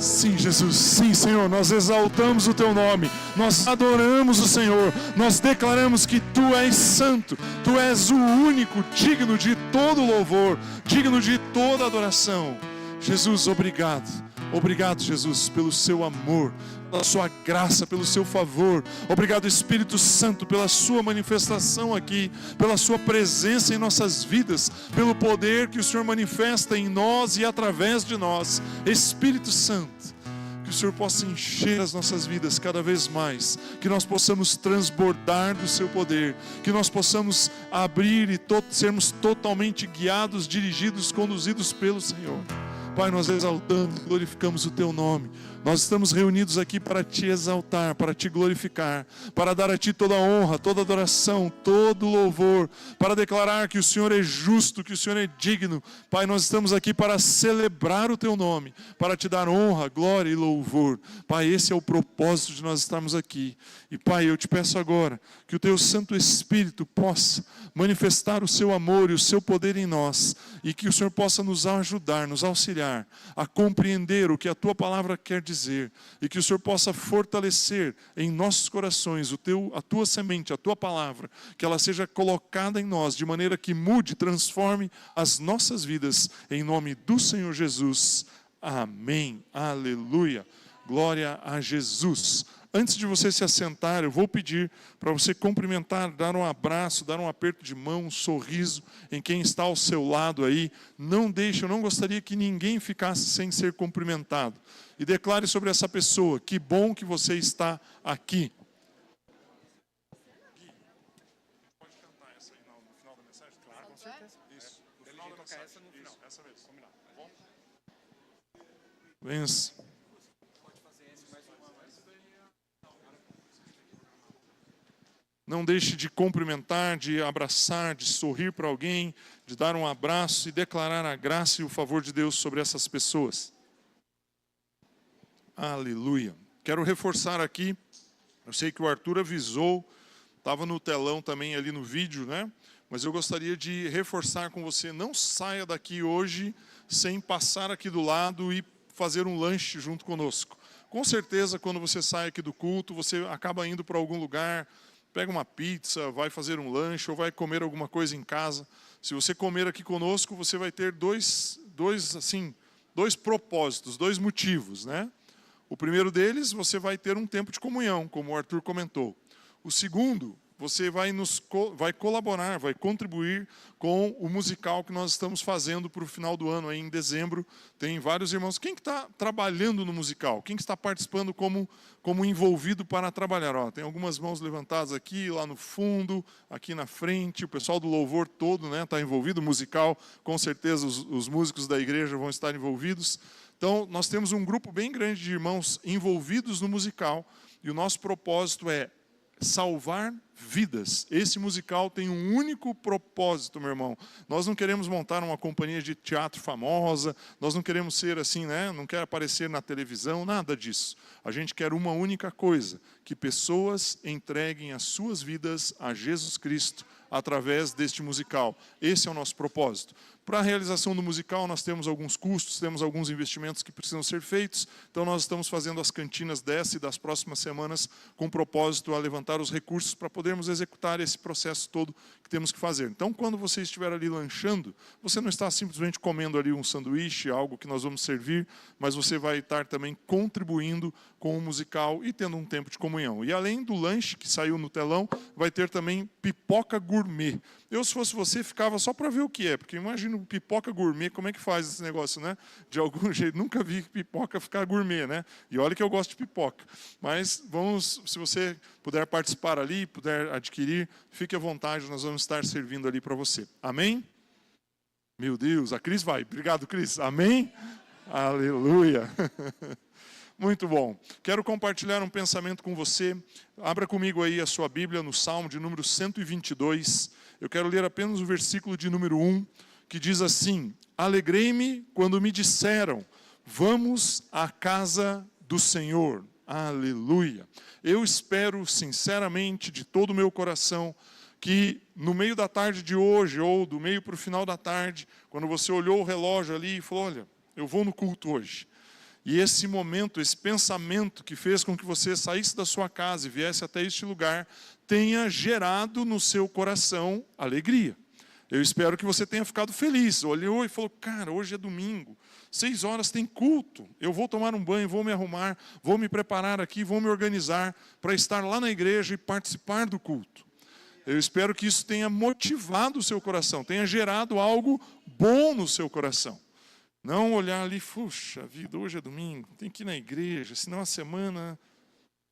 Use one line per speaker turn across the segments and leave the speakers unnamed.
Sim, Jesus, sim, Senhor, nós exaltamos o Teu nome, nós adoramos o Senhor, nós declaramos que Tu és santo, Tu és o único digno de todo louvor, digno de toda adoração. Jesus, obrigado, obrigado, Jesus, pelo Seu amor, pela Sua graça, pelo Seu favor. Obrigado, Espírito Santo, pela Sua manifestação aqui, pela Sua presença em nossas vidas, pelo poder que o Senhor manifesta em nós e através de nós. Espírito Santo, que o Senhor possa encher as nossas vidas cada vez mais, que nós possamos transbordar do Seu poder, que nós possamos abrir e sermos totalmente guiados, dirigidos, conduzidos pelo Senhor. Pai, nós exaltamos, glorificamos o Teu nome. Nós estamos reunidos aqui para Te exaltar, para Te glorificar, para dar a Ti toda a honra, toda a adoração, todo o louvor, para declarar que o Senhor é justo, que o Senhor é digno. Pai, nós estamos aqui para celebrar o Teu nome, para Te dar honra, glória e louvor. Pai, esse é o propósito de nós estarmos aqui. E Pai, eu Te peço agora que o Teu Santo Espírito possa manifestar o Seu amor e o Seu poder em nós, e que o Senhor possa nos ajudar, nos auxiliar a compreender o que a Tua palavra quer dizer, e que o Senhor possa fortalecer em nossos corações a Tua semente, a Tua palavra, que ela seja colocada em nós, de maneira que mude, transforme as nossas vidas, em nome do Senhor Jesus. Amém. Aleluia. Glória a Jesus. Antes de você se assentar, eu vou pedir para você cumprimentar, dar um abraço, dar um aperto de mão, um sorriso em quem está ao seu lado aí. Não deixe, eu não gostaria que ninguém ficasse sem ser cumprimentado. E declare sobre essa pessoa: que bom que você está aqui. Pode cantar essa aí no final da mensagem? Claro, com certeza. Isso, no final da mensagem. Isso, essa vez, combinado. Tá bom? Vença. Não deixe de cumprimentar, de abraçar, de sorrir para alguém, de dar um abraço e declarar a graça e o favor de Deus sobre essas pessoas. Aleluia. Quero reforçar aqui, eu sei que o Arthur avisou, estava no telão também ali no vídeo, né? Mas eu gostaria de reforçar com você: não saia daqui hoje sem passar aqui do lado e fazer um lanche junto conosco. Com certeza, quando você sai aqui do culto, você acaba indo para algum lugar, pega uma pizza, vai fazer um lanche ou vai comer alguma coisa em casa. Se você comer aqui conosco, você vai ter dois propósitos, dois motivos, né? O primeiro deles, você vai ter um tempo de comunhão, como o Arthur comentou. O segundo, você vai colaborar, vai contribuir com o musical que nós estamos fazendo para o final do ano, aí em dezembro. Tem vários irmãos. Quem que está trabalhando no musical? Quem que está participando como envolvido para trabalhar? Ó, tem algumas mãos levantadas aqui, lá no fundo, aqui na frente. O pessoal do louvor todo, né, está envolvido. O musical, com certeza, os músicos da igreja vão estar envolvidos. Então, nós temos um grupo bem grande de irmãos envolvidos no musical. E o nosso propósito é salvar vidas. Esse musical tem um único propósito, meu irmão. Nós não queremos montar uma companhia de teatro famosa, nós não queremos ser assim, né? Não quer aparecer na televisão, nada disso. A gente quer uma única coisa: que pessoas entreguem as suas vidas a Jesus Cristo através deste musical. Esse é o nosso propósito. Para a realização do musical, nós temos alguns custos, temos alguns investimentos que precisam ser feitos. Então, nós estamos fazendo as cantinas dessa e das próximas semanas com propósito a levantar os recursos para podermos executar esse processo todo que temos que fazer. Então, quando você estiver ali lanchando, você não está simplesmente comendo ali um sanduíche, algo que nós vamos servir, mas você vai estar também contribuindo com o musical e tendo um tempo de comunhão. E além do lanche que saiu no telão, vai ter também pipoca gourmet. Eu, se fosse você, ficava só para ver o que é, porque imagina pipoca gourmet, como é que faz esse negócio, né? De algum jeito, nunca vi pipoca ficar gourmet, né? E olha que eu gosto de pipoca. Mas vamos, se você puder participar ali, puder adquirir, fique à vontade, nós vamos estar servindo ali para você. Amém? Meu Deus, a Cris vai. Obrigado, Cris. Amém? Aleluia. Muito bom. Quero compartilhar um pensamento com você. Abra comigo aí a sua Bíblia no Salmo de número 122. Eu quero ler apenas o versículo de número 1, que diz assim: alegrei-me quando me disseram, vamos à casa do Senhor. Aleluia. Eu espero sinceramente, de todo o meu coração, que no meio da tarde de hoje, ou do meio para o final da tarde, quando você olhou o relógio ali e falou, olha, eu vou no culto hoje. E esse momento, esse pensamento que fez com que você saísse da sua casa e viesse até este lugar, tenha gerado no seu coração alegria. Eu espero que você tenha ficado feliz. Olhou e falou, cara, hoje é domingo, 6 horas tem culto. Eu vou tomar um banho, vou me arrumar, vou me preparar aqui, vou me organizar para estar lá na igreja e participar do culto. Eu espero que isso tenha motivado o seu coração, tenha gerado algo bom no seu coração. Não olhar ali, puxa vida, hoje é domingo, tem que ir na igreja, senão a semana...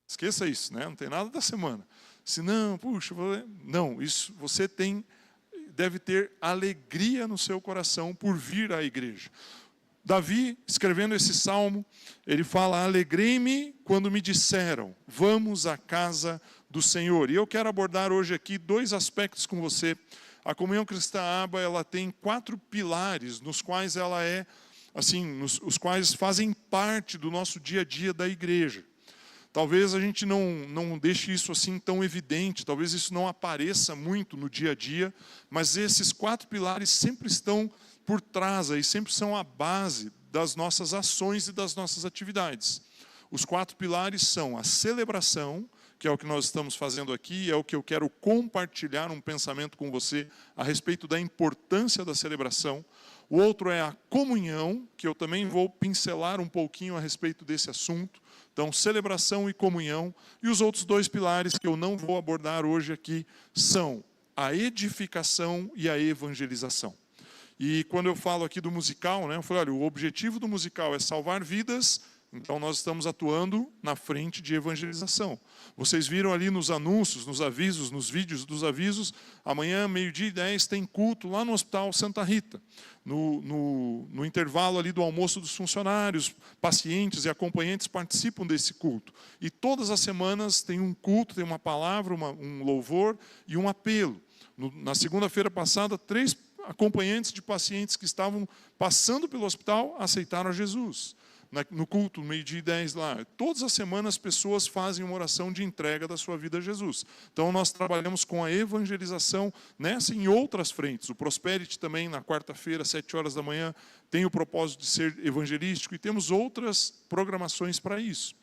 Esqueça isso, né? Não tem nada da semana. Senão, puxa, não, isso você deve ter alegria no seu coração por vir à igreja. Davi, escrevendo esse salmo, ele fala, alegrei-me quando me disseram, vamos à casa do Senhor. E eu quero abordar hoje aqui 2 aspectos com você. A Comunhão Cristã Aba, ela tem 4 pilares, nos quais ela é, assim, os quais fazem parte do nosso dia a dia da igreja. Talvez a gente não deixe isso assim tão evidente, talvez isso não apareça muito no dia a dia, mas esses 4 pilares sempre estão por trás, aí, sempre são a base das nossas ações e das nossas atividades. Os 4 pilares são a celebração, que é o que nós estamos fazendo aqui, é o que eu quero compartilhar um pensamento com você a respeito da importância da celebração. O outro é a comunhão, que eu também vou pincelar um pouquinho a respeito desse assunto. Então, celebração e comunhão. E os outros 2 pilares que eu não vou abordar hoje aqui são a edificação e a evangelização. E quando eu falo aqui do musical, né, eu falei, olha, o objetivo do musical é salvar vidas, então nós estamos atuando na frente de evangelização. Vocês viram ali nos anúncios, nos avisos, nos vídeos dos avisos, amanhã, 12h10, tem culto lá no Hospital Santa Rita. No intervalo ali do almoço dos funcionários, pacientes e acompanhantes participam desse culto. E todas as semanas tem um culto, tem uma palavra, um louvor e um apelo. Na segunda-feira passada, 3 acompanhantes de pacientes que estavam passando pelo hospital aceitaram a Jesus. No culto, 12h10 lá. Todas as semanas as pessoas fazem uma oração de entrega da sua vida a Jesus. Então nós trabalhamos com a evangelização nessa e em outras frentes. O Prosperity também, na quarta-feira, 7 horas da manhã, tem o propósito de ser evangelístico e temos outras programações para isso.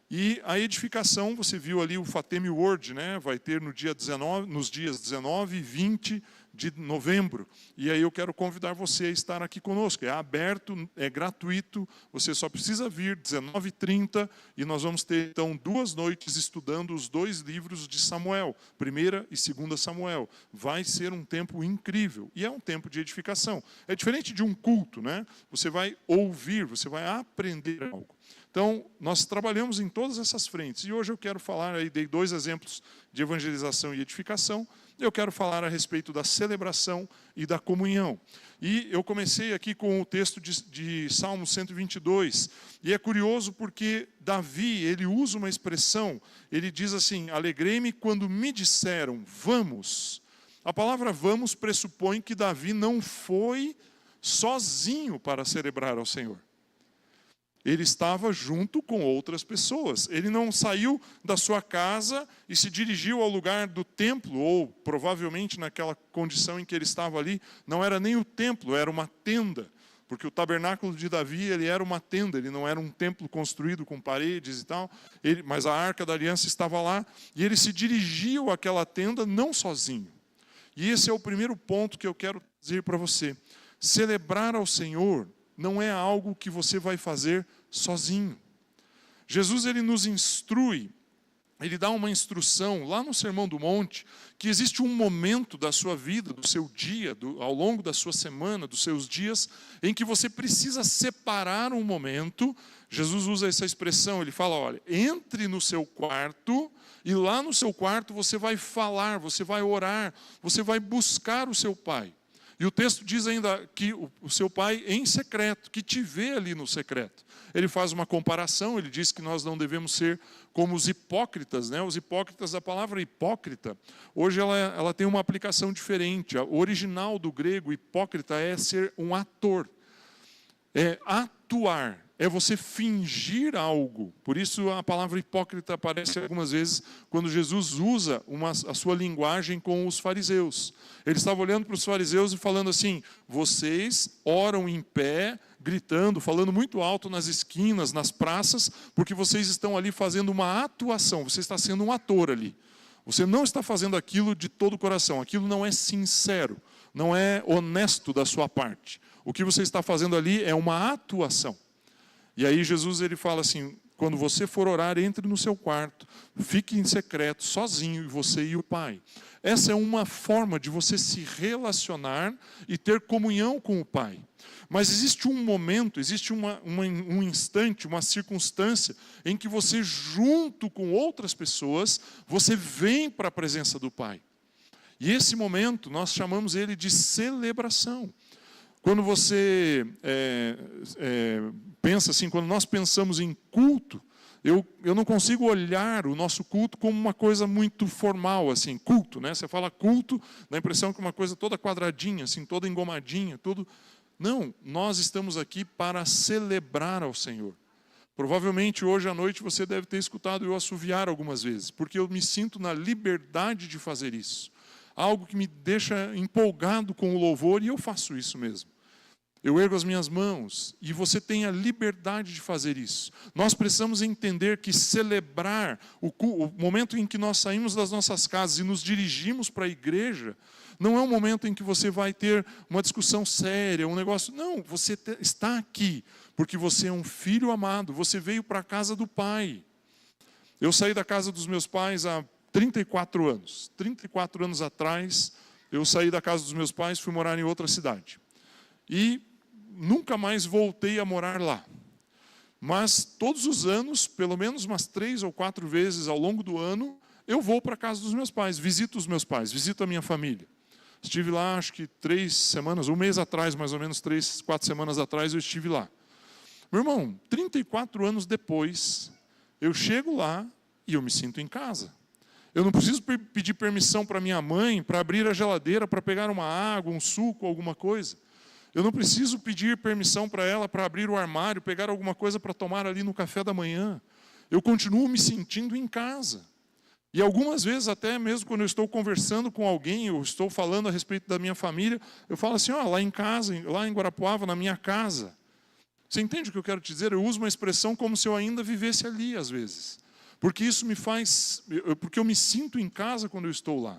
E a edificação, você viu ali o Fatemi Word, né? Vai ter nos dias 19 e 20 de novembro. E aí eu quero convidar você a estar aqui conosco. É aberto, é gratuito, você só precisa vir 19h30 e nós vamos ter então 2 noites estudando os 2 livros de Samuel, 1ª e 2ª Samuel. Vai ser um tempo incrível e é um tempo de edificação. É diferente de um culto, né? Você vai ouvir, você vai aprender algo. Então, nós trabalhamos em todas essas frentes. E hoje eu quero falar, aí dei 2 exemplos de evangelização e edificação. Eu quero falar a respeito da celebração e da comunhão. E eu comecei aqui com o texto de Salmo 122. E é curioso porque Davi, ele usa uma expressão, ele diz assim, alegrei-me quando me disseram, vamos. A palavra vamos pressupõe que Davi não foi sozinho para celebrar ao Senhor. Ele estava junto com outras pessoas. Ele não saiu da sua casa e se dirigiu ao lugar do templo, ou provavelmente naquela condição em que ele estava ali, não era nem o templo, era uma tenda. Porque o tabernáculo de Davi, ele era uma tenda, ele não era um templo construído com paredes e tal, mas a Arca da Aliança estava lá, e ele se dirigiu àquela tenda não sozinho. E esse é o primeiro ponto que eu quero dizer para você. Celebrar ao Senhor não é algo que você vai fazer sozinho. Jesus, ele nos instrui, ele dá uma instrução lá no Sermão do Monte, que existe um momento da sua vida, do seu dia, ao longo da sua semana, dos seus dias, em que você precisa separar um momento. Jesus usa essa expressão, ele fala, olha, entre no seu quarto, e lá no seu quarto você vai falar, você vai orar, você vai buscar o seu Pai. E o texto diz ainda que o seu pai em secreto, que te vê ali no secreto. Ele faz uma comparação, ele diz que nós não devemos ser como os hipócritas, né? Os hipócritas, a palavra hipócrita, hoje ela tem uma aplicação diferente. O original do grego, hipócrita, é ser um ator. É atuar, é você fingir algo. Por isso a palavra hipócrita aparece algumas vezes quando Jesus usa a sua linguagem com os fariseus. Ele estava olhando para os fariseus e falando assim, vocês oram em pé, gritando, falando muito alto nas esquinas, nas praças, porque vocês estão ali fazendo uma atuação, você está sendo um ator ali. Você não está fazendo aquilo de todo o coração, aquilo não é sincero, não é honesto da sua parte. O que você está fazendo ali é uma atuação. E aí Jesus ele fala assim, quando você for orar, entre no seu quarto, fique em secreto, sozinho, você e o Pai. Essa é uma forma de você se relacionar e ter comunhão com o Pai. Mas existe um momento, existe um instante, uma circunstância em que você, junto com outras pessoas, você vem para a presença do Pai. E esse momento, nós chamamos ele de celebração. Quando você pensa assim, quando nós pensamos em culto, eu não consigo olhar o nosso culto como uma coisa muito formal, assim, culto, né? Você fala culto, dá a impressão que é uma coisa toda quadradinha, assim, toda engomadinha, tudo. Não, nós estamos aqui para celebrar ao Senhor. Provavelmente hoje à noite você deve ter escutado eu assoviar algumas vezes, porque eu me sinto na liberdade de fazer isso. Algo que me deixa empolgado com o louvor, e eu faço isso mesmo. Eu ergo as minhas mãos, e você tem a liberdade de fazer isso. Nós precisamos entender que celebrar o momento em que nós saímos das nossas casas e nos dirigimos para a igreja, não é um momento em que você vai ter uma discussão séria, um negócio. Não, você está aqui, porque você é um filho amado, você veio para a casa do Pai. Eu saí da casa dos meus pais há 34 anos. 34 anos atrás, eu saí da casa dos meus pais, fui morar em outra cidade. E nunca mais voltei a morar lá. Mas todos os anos, pelo menos umas 3 ou 4 vezes ao longo do ano, eu vou para a casa dos meus pais, visito os meus pais, visito a minha família. Estive lá, acho que 3 semanas, um mês atrás, mais ou menos 3, 4 semanas atrás, eu estive lá. Meu irmão, 34 anos depois, eu chego lá e eu me sinto em casa. Eu não preciso pedir permissão para minha mãe, para abrir a geladeira, para pegar uma água, um suco, alguma coisa. Eu não preciso pedir permissão para ela para abrir o armário, pegar alguma coisa para tomar ali no café da manhã. Eu continuo me sentindo em casa. E algumas vezes, até mesmo quando eu estou conversando com alguém, eu estou falando a respeito da minha família, eu falo assim, lá em casa, lá em Guarapuava, na minha casa. Você entende o que eu quero te dizer? Eu uso uma expressão como se eu ainda vivesse ali, às vezes. Porque isso me faz, porque eu me sinto em casa quando eu estou lá.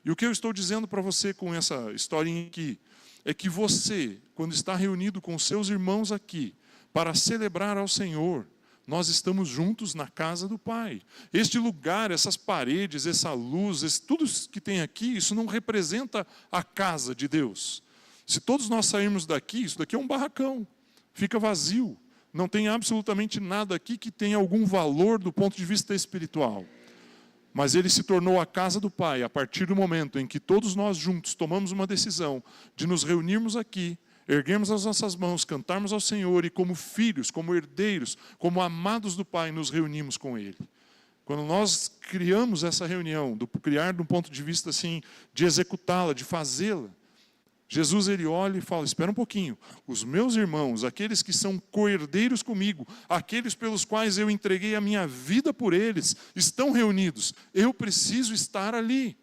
E o que eu estou dizendo para você com essa historinha aqui, é que você, quando está reunido com seus irmãos aqui, para celebrar ao Senhor, nós estamos juntos na casa do Pai. Este lugar, essas paredes, essa luz, tudo que tem aqui, isso não representa a casa de Deus. Se todos nós sairmos daqui, isso daqui é um barracão, fica vazio. Não tem absolutamente nada aqui que tenha algum valor do ponto de vista espiritual. Mas ele se tornou a casa do Pai a partir do momento em que todos nós juntos tomamos uma decisão de nos reunirmos aqui, erguermos as nossas mãos, cantarmos ao Senhor e como filhos, como herdeiros, como amados do Pai, nos reunimos com Ele. Quando nós criamos essa reunião, criar de um ponto de vista assim, de executá-la, de fazê-la, Jesus ele olha e fala, espera um pouquinho, os meus irmãos, aqueles que são co-herdeiros comigo, aqueles pelos quais eu entreguei a minha vida por eles, estão reunidos, eu preciso estar ali.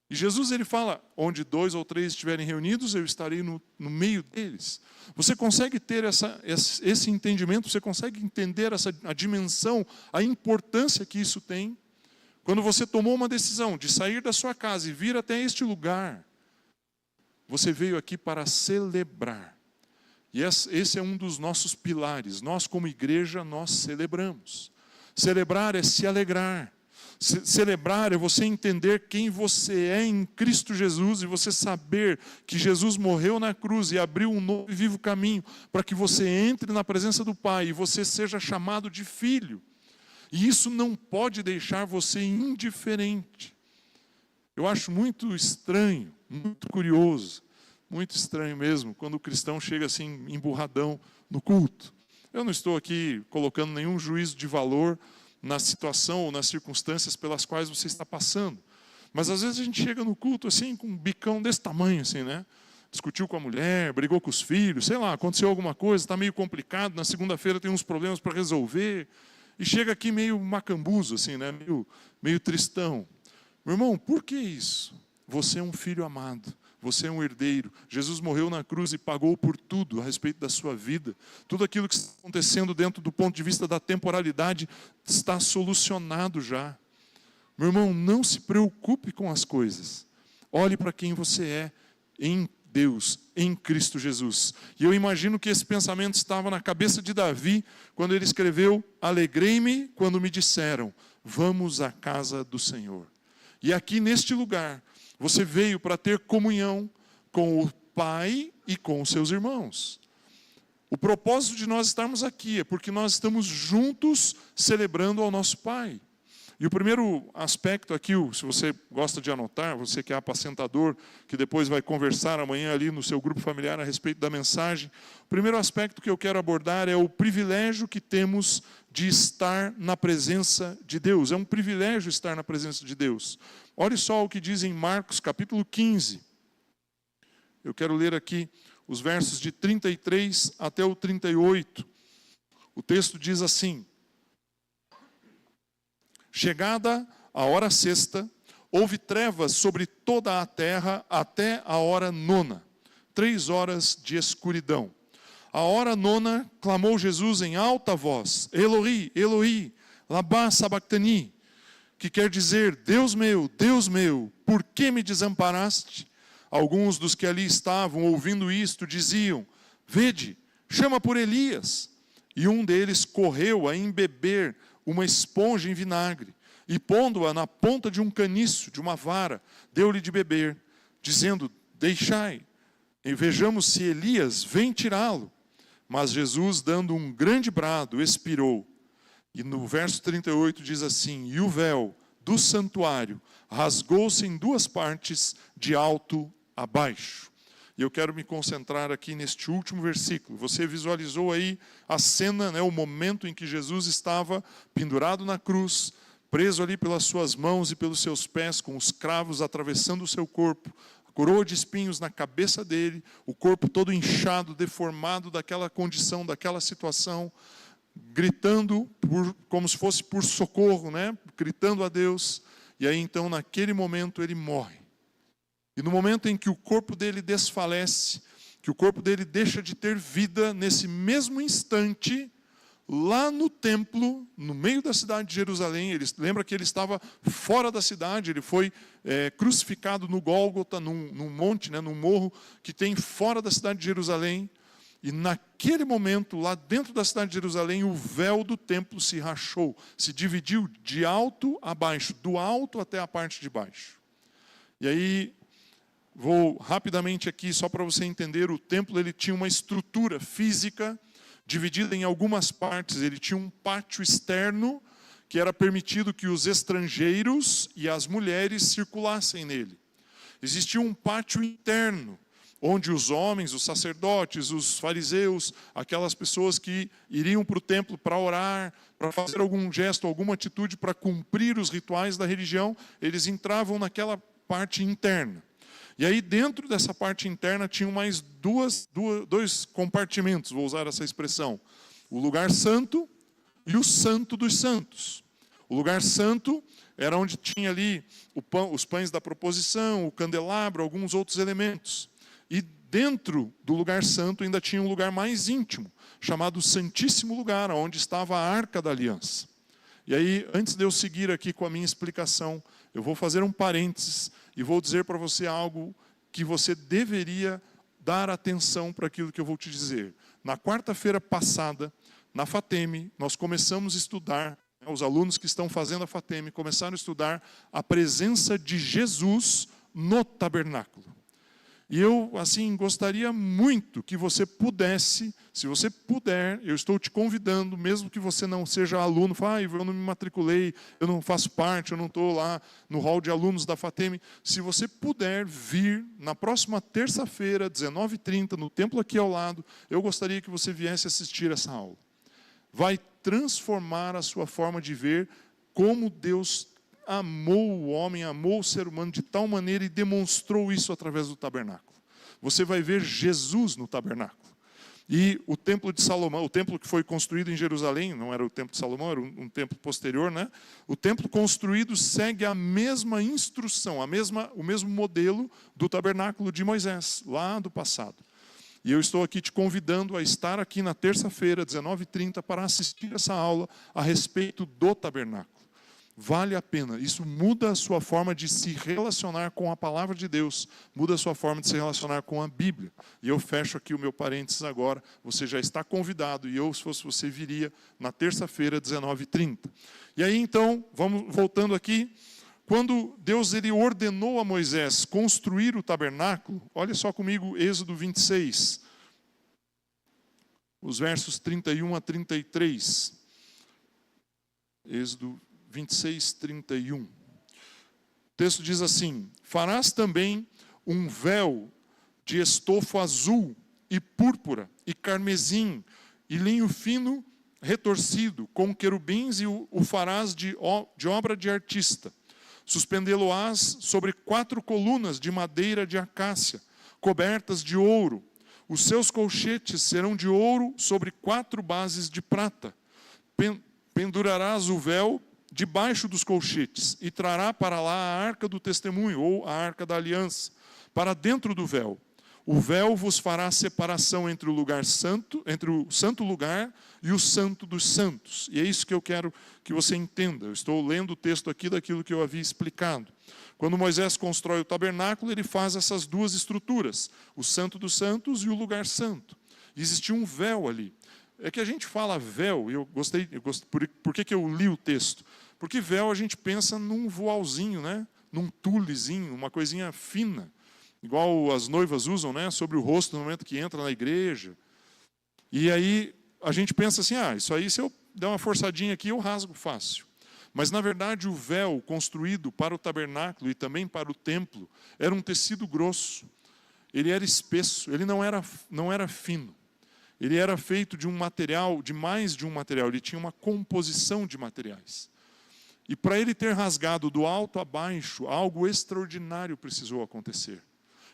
E Jesus ele fala, onde 2 ou 3 estiverem reunidos, eu estarei no meio deles. Você consegue ter esse entendimento, você consegue entender a dimensão, a importância que isso tem? Quando você tomou uma decisão de sair da sua casa e vir até este lugar, você veio aqui para celebrar. E esse é um dos nossos pilares. Nós, como igreja, nós celebramos. Celebrar é se alegrar. Celebrar é você entender quem você é em Cristo Jesus e você saber que Jesus morreu na cruz e abriu um novo e vivo caminho para que você entre na presença do Pai e você seja chamado de filho. E isso não pode deixar você indiferente. Eu acho muito estranho, muito curioso, muito estranho mesmo, quando o cristão chega assim, emburradão no culto. Eu não estou aqui colocando nenhum juízo de valor na situação ou nas circunstâncias pelas quais você está passando. Mas às vezes a gente chega no culto assim, com um bicão desse tamanho, assim, né? Discutiu com a mulher, brigou com os filhos, sei lá, aconteceu alguma coisa, está meio complicado, na segunda-feira tem uns problemas para resolver, e chega aqui meio macambuzo, assim, né? Meio tristão. Meu irmão, por que isso? Você é um filho amado. você é um herdeiro. Jesus morreu na cruz e pagou por tudo a respeito da sua vida. Tudo aquilo que está acontecendo dentro do ponto de vista da temporalidade está solucionado já. Meu irmão, não se preocupe com as coisas. Olhe para quem você é em Deus, em Cristo Jesus. E eu imagino que esse pensamento estava na cabeça de Davi, quando ele escreveu: alegrei-me quando me disseram, vamos à casa do Senhor. E aqui neste lugar, você veio para ter comunhão com o Pai e com os seus irmãos. O propósito de nós estarmos aqui é porque nós estamos juntos celebrando ao nosso Pai. E o primeiro aspecto aqui, se você gosta de anotar, você que é apacentador, que depois vai conversar amanhã ali no seu grupo familiar a respeito da mensagem, o primeiro aspecto que eu quero abordar é o privilégio que temos de estar na presença de Deus. É um privilégio estar na presença de Deus. Olhe só o que diz em Marcos capítulo 15. Eu quero ler aqui os versos de 33 até o 38. O texto diz assim: chegada a hora sexta, houve trevas sobre toda a terra até a hora nona, 3 horas de escuridão. A hora nona, clamou Jesus em alta voz: Eloi, Eloi, lama sabachthani, que quer dizer: Deus meu, por que me desamparaste? Alguns dos que ali estavam ouvindo isto diziam: vede, chama por Elias. E um deles correu a embeber uma esponja em vinagre, e pondo-a na ponta de um caniço, de uma vara, deu-lhe de beber, dizendo: deixai, e vejamos se Elias vem tirá-lo. Mas Jesus, dando um grande brado, expirou. E no verso 38 diz assim: e o véu do santuário rasgou-se em 2 partes, de alto a baixo. E eu quero me concentrar aqui neste último versículo. Você visualizou aí a cena, né, o momento em que Jesus estava pendurado na cruz, preso ali pelas suas mãos e pelos seus pés, com os cravos atravessando o seu corpo, a coroa de espinhos na cabeça dele, o corpo todo inchado, deformado daquela condição, daquela situação, gritando como se fosse por socorro, né, gritando a Deus. E aí então, naquele momento, ele morre. E no momento em que o corpo dele desfalece, que o corpo dele deixa de ter vida, nesse mesmo instante, lá no templo, no meio da cidade de Jerusalém, lembra que ele estava fora da cidade, ele foi crucificado no Gólgota, num monte, né, num morro que tem fora da cidade de Jerusalém. E naquele momento, lá dentro da cidade de Jerusalém, o véu do templo se rachou, se dividiu de alto a baixo, do alto até a parte de baixo. E aí, vou rapidamente aqui, só para você entender, o templo ele tinha uma estrutura física, dividida em algumas partes. Ele tinha um pátio externo, que era permitido que os estrangeiros e as mulheres circulassem nele. Existia um pátio interno, onde os homens, os sacerdotes, os fariseus, aquelas pessoas que iriam para o templo para orar, para fazer algum gesto, alguma atitude para cumprir os rituais da religião, eles entravam naquela parte interna. E aí dentro dessa parte interna tinham mais dois compartimentos, vou usar essa expressão: o lugar santo e o santo dos santos. O lugar santo era onde tinha ali os pães da proposição, o candelabro, alguns outros elementos. E dentro do lugar santo ainda tinha um lugar mais íntimo, chamado Santíssimo Lugar, onde estava a Arca da Aliança. E aí, antes de eu seguir aqui com a minha explicação, eu vou fazer um parênteses e vou dizer para você algo que você deveria dar atenção para aquilo que eu vou te dizer. Na quarta-feira passada, na FATEM, nós começamos a estudar, os alunos que estão fazendo a FATEM começaram a estudar a presença de Jesus no tabernáculo. E eu, assim, gostaria muito que você pudesse, se você puder, eu estou te convidando, mesmo que você não seja aluno, fale: eu não me matriculei, eu não faço parte, eu não estou lá no hall de alunos da FATEM. Se você puder vir na próxima terça-feira, 19h30, no templo aqui ao lado, eu gostaria que você viesse assistir essa aula. Vai transformar a sua forma de ver como Deus amou o homem, amou o ser humano de tal maneira e demonstrou isso através do tabernáculo. Você vai ver Jesus no tabernáculo. E o templo de Salomão, o templo que foi construído em Jerusalém, não era o templo de Salomão, era um templo posterior, né? O templo construído segue a mesma instrução, o mesmo modelo do tabernáculo de Moisés, lá do passado. E eu estou aqui te convidando a estar aqui na terça-feira, 19h30, para assistir essa aula a respeito do tabernáculo. Vale a pena. Isso muda a sua forma de se relacionar com a palavra de Deus. Muda a sua forma de se relacionar com a Bíblia. E eu fecho aqui o meu parênteses agora. Você já está convidado. E eu, se fosse você, viria na terça-feira, 19h30. E aí, então, vamos voltando aqui. Quando Deus ele ordenou a Moisés construir o tabernáculo, olha só comigo Êxodo 26. Os versos 31 a 33. Êxodo 26, 31. O texto diz assim: farás também um véu de estofo azul e púrpura e carmesim e linho fino retorcido, com querubins, e o farás de obra de artista. Suspendê-lo-ás sobre 4 colunas de madeira de acácia, cobertas de ouro. Os seus colchetes serão de ouro sobre 4 bases de prata. Pendurarás o véu debaixo dos colchetes, e trará para lá a arca do testemunho, ou a arca da aliança, para dentro do véu. O véu vos fará separação entre o lugar santo, entre o santo lugar e o santo dos santos. E é isso que eu quero que você entenda. Eu estou lendo o texto aqui daquilo que eu havia explicado. Quando Moisés constrói o tabernáculo, ele faz essas 2 estruturas, o santo dos santos e o lugar santo. E existia um véu ali. É que a gente fala véu, por que eu li o texto? Porque véu a gente pensa num voalzinho, né? Num tulezinho, uma coisinha fina, igual as noivas usam, né? Sobre o rosto no momento que entra na igreja. E aí a gente pensa assim, isso aí se eu der uma forçadinha aqui eu rasgo fácil. Mas na verdade o véu construído para o tabernáculo e também para o templo era um tecido grosso. Ele era espesso, ele não era fino. Ele era feito de um material, de mais de um material, ele tinha uma composição de materiais. E para ele ter rasgado do alto a baixo, algo extraordinário precisou acontecer.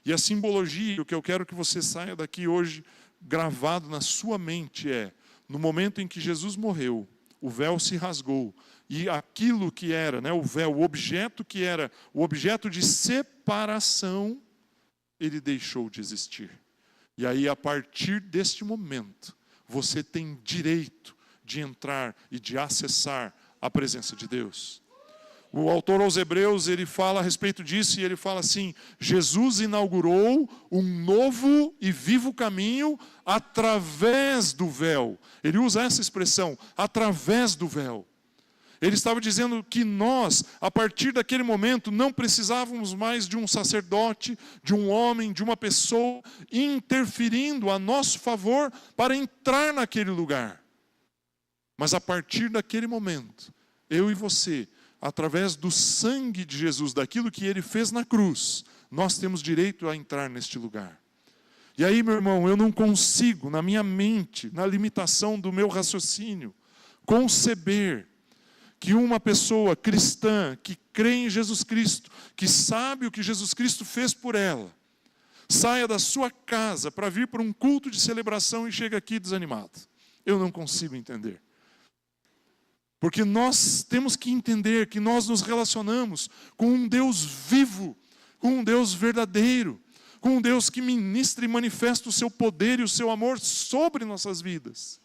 E a simbologia, o que eu quero que você saia daqui hoje gravado na sua mente é, no momento em que Jesus morreu, o véu se rasgou, e aquilo que era, né, o véu, o objeto que era o objeto de separação, ele deixou de existir. E aí, a partir deste momento, você tem direito de entrar e de acessar a presença de Deus. O autor aos Hebreus, ele fala a respeito disso, e ele fala assim: Jesus inaugurou um novo e vivo caminho através do véu. Ele usa essa expressão, através do véu. Ele estava dizendo que nós, a partir daquele momento, não precisávamos mais de um sacerdote, de um homem, de uma pessoa, interferindo a nosso favor para entrar naquele lugar. Mas a partir daquele momento, eu e você, através do sangue de Jesus, daquilo que Ele fez na cruz, nós temos direito a entrar neste lugar. E aí, meu irmão, eu não consigo, na minha mente, na limitação do meu raciocínio, conceber que uma pessoa cristã, que crê em Jesus Cristo, que sabe o que Jesus Cristo fez por ela, saia da sua casa para vir para um culto de celebração e chega aqui desanimado. Eu não consigo entender. Porque nós temos que entender que nós nos relacionamos com um Deus vivo, com um Deus verdadeiro, com um Deus que ministra e manifesta o seu poder e o seu amor sobre nossas vidas.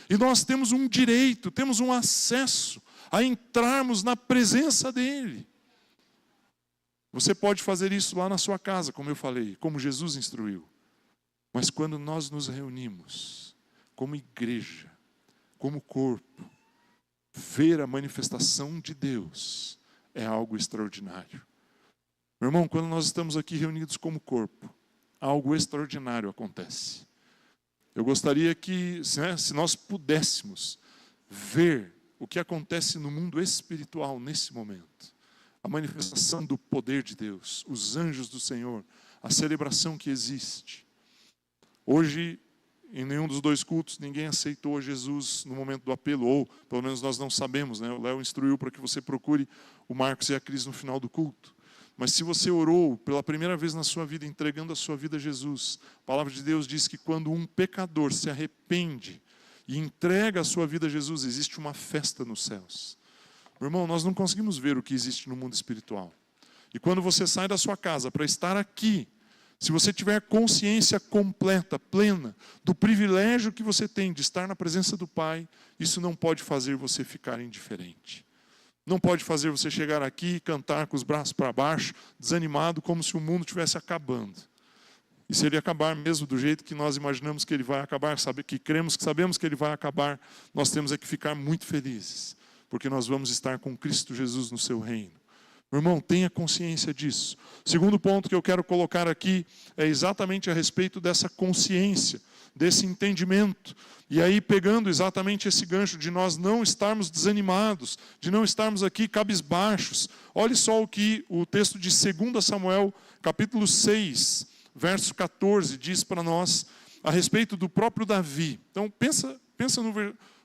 E nós temos um direito, temos um acesso a entrarmos na presença dEle. Você pode fazer isso lá na sua casa, como eu falei, como Jesus instruiu. Mas quando nós nos reunimos, como igreja, como corpo, ver a manifestação de Deus é algo extraordinário. Meu irmão, quando nós estamos aqui reunidos como corpo, algo extraordinário acontece. Eu gostaria que, se nós pudéssemos ver o que acontece no mundo espiritual nesse momento, a manifestação do poder de Deus, os anjos do Senhor, a celebração que existe. Hoje, em nenhum dos 2 cultos, ninguém aceitou Jesus no momento do apelo, ou pelo menos nós não sabemos, né? O Léo instruiu para que você procure o Marcos e a Cris no final do culto. Mas se você orou pela primeira vez na sua vida, entregando a sua vida a Jesus, a palavra de Deus diz que quando um pecador se arrepende e entrega a sua vida a Jesus, existe uma festa nos céus. Meu irmão, nós não conseguimos ver o que existe no mundo espiritual. E quando você sai da sua casa para estar aqui, se você tiver consciência completa, plena, do privilégio que você tem de estar na presença do Pai, isso não pode fazer você ficar indiferente. Não pode fazer você chegar aqui e cantar com os braços para baixo, desanimado, como se o mundo estivesse acabando. E se ele acabar mesmo do jeito que nós imaginamos que ele vai acabar, que cremos, que sabemos que ele vai acabar, nós temos é que ficar muito felizes, porque nós vamos estar com Cristo Jesus no seu reino. Meu irmão, tenha consciência disso. O segundo ponto que eu quero colocar aqui é exatamente a respeito dessa consciência, desse entendimento. E aí, pegando exatamente esse gancho de nós não estarmos desanimados, de não estarmos aqui cabisbaixos. Olhe só o que o texto de 2 Samuel, capítulo 6, verso 14, diz para nós a respeito do próprio Davi. Então, pensa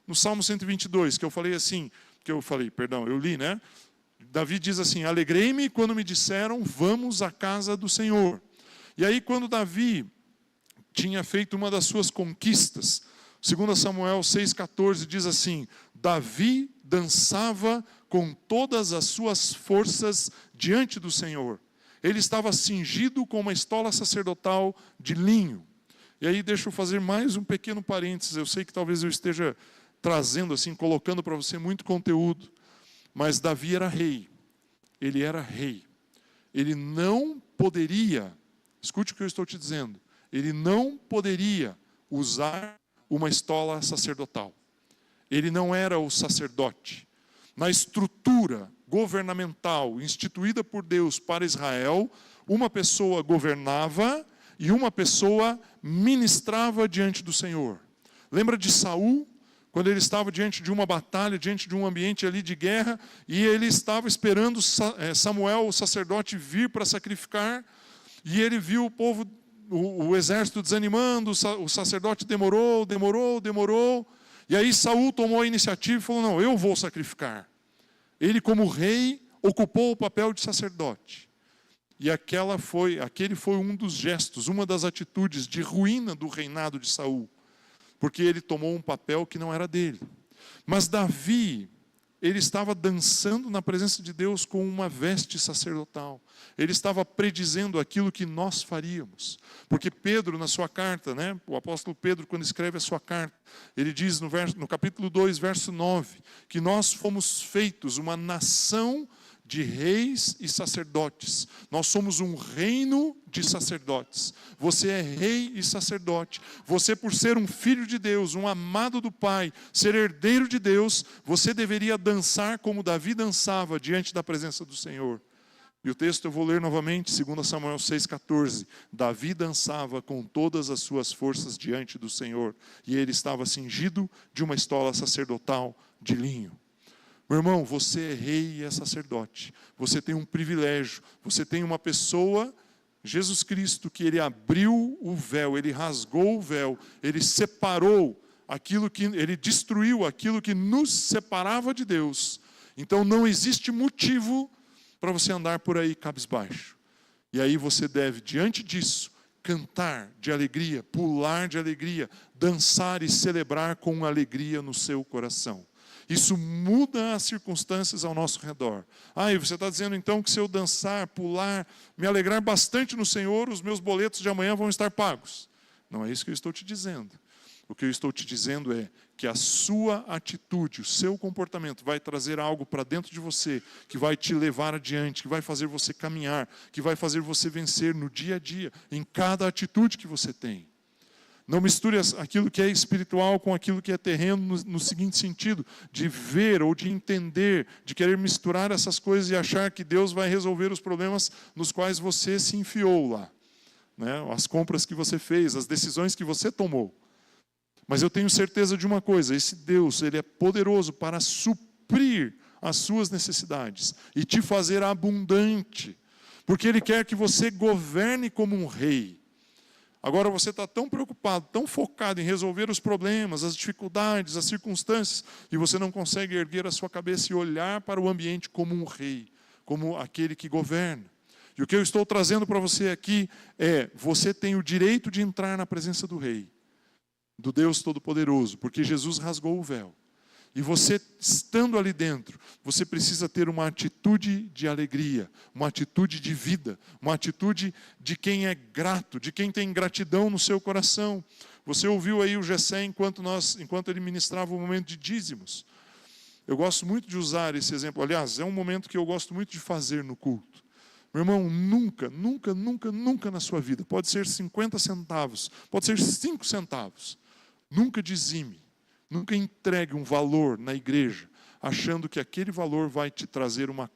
no Salmo 122, que eu li, né? Davi diz assim: alegrei-me quando me disseram, vamos à casa do Senhor. E aí, quando Davi tinha feito uma das suas conquistas, 2 Samuel 6,14 diz assim: Davi dançava com todas as suas forças diante do Senhor. Ele estava cingido com uma estola sacerdotal de linho. E aí deixa eu fazer mais um pequeno parênteses. Eu sei que talvez eu esteja trazendo assim, colocando para você muito conteúdo. Mas Davi era rei. Ele era rei. Ele não poderia, escute o que eu estou te dizendo, ele não poderia usar uma estola sacerdotal. Ele não era o sacerdote. Na estrutura governamental instituída por Deus para Israel, uma pessoa governava e uma pessoa ministrava diante do Senhor. Lembra de Saul? Quando ele estava diante de uma batalha, diante de um ambiente ali de guerra, e ele estava esperando Samuel, o sacerdote, vir para sacrificar, e ele viu o povo, o exército desanimando, o sacerdote demorou, e aí Saul tomou a iniciativa e falou: não, eu vou sacrificar. Ele, como rei, ocupou o papel de sacerdote. E aquele foi um dos gestos, uma das atitudes de ruína do reinado de Saul, porque ele tomou um papel que não era dele. Mas Davi, ele estava dançando na presença de Deus com uma veste sacerdotal. Ele estava predizendo aquilo que nós faríamos. Porque Pedro, na sua carta, né, o apóstolo Pedro, quando escreve a sua carta, ele diz no capítulo 2, verso 9, que nós fomos feitos uma nação de reis e sacerdotes. Nós somos um reino de sacerdotes. Você é rei e sacerdote. Você, por ser um filho de Deus, um amado do Pai, ser herdeiro de Deus, você deveria dançar como Davi dançava diante da presença do Senhor. E o texto eu vou ler novamente, 2 Samuel 6,14. Davi dançava com todas as suas forças diante do Senhor, e ele estava cingido de uma estola sacerdotal de linho. Meu irmão, você é rei e é sacerdote. Você tem um privilégio. Você tem uma pessoa, Jesus Cristo, que ele abriu o véu, ele rasgou o véu, ele separou ele destruiu aquilo que nos separava de Deus. Então não existe motivo para você andar por aí cabisbaixo. E aí você deve, diante disso, cantar de alegria, pular de alegria, dançar e celebrar com alegria no seu coração. Isso muda as circunstâncias ao nosso redor. E você está dizendo então que se eu dançar, pular, me alegrar bastante no Senhor, os meus boletos de amanhã vão estar pagos. Não é isso que eu estou te dizendo. O que eu estou te dizendo é que a sua atitude, o seu comportamento vai trazer algo para dentro de você, que vai te levar adiante, que vai fazer você caminhar, que vai fazer você vencer no dia a dia, em cada atitude que você tem. Não misture aquilo que é espiritual com aquilo que é terreno no seguinte sentido, de ver ou de entender, de querer misturar essas coisas e achar que Deus vai resolver os problemas nos quais você se enfiou lá. Né? As compras que você fez, as decisões que você tomou. Mas eu tenho certeza de uma coisa, esse Deus, ele é poderoso para suprir as suas necessidades e te fazer abundante, porque Ele quer que você governe como um rei. Agora você está tão preocupado, tão focado em resolver os problemas, as dificuldades, as circunstâncias, e você não consegue erguer a sua cabeça e olhar para o ambiente como um rei, como aquele que governa. E o que eu estou trazendo para você aqui é: você tem o direito de entrar na presença do Rei, do Deus Todo-Poderoso, porque Jesus rasgou o véu. E você, estando ali dentro, você precisa ter uma atitude de alegria, uma atitude de vida, uma atitude de quem é grato, de quem tem gratidão no seu coração. Você ouviu aí o Gessé enquanto ele ministrava o momento de dízimos. Eu gosto muito de usar esse exemplo. Aliás, é um momento que eu gosto muito de fazer no culto. Meu irmão, nunca, nunca, nunca, nunca na sua vida, pode ser 50 centavos, pode ser 5 centavos, nunca dizime. Nunca entregue um valor na igreja, achando que aquele valor vai te trazer uma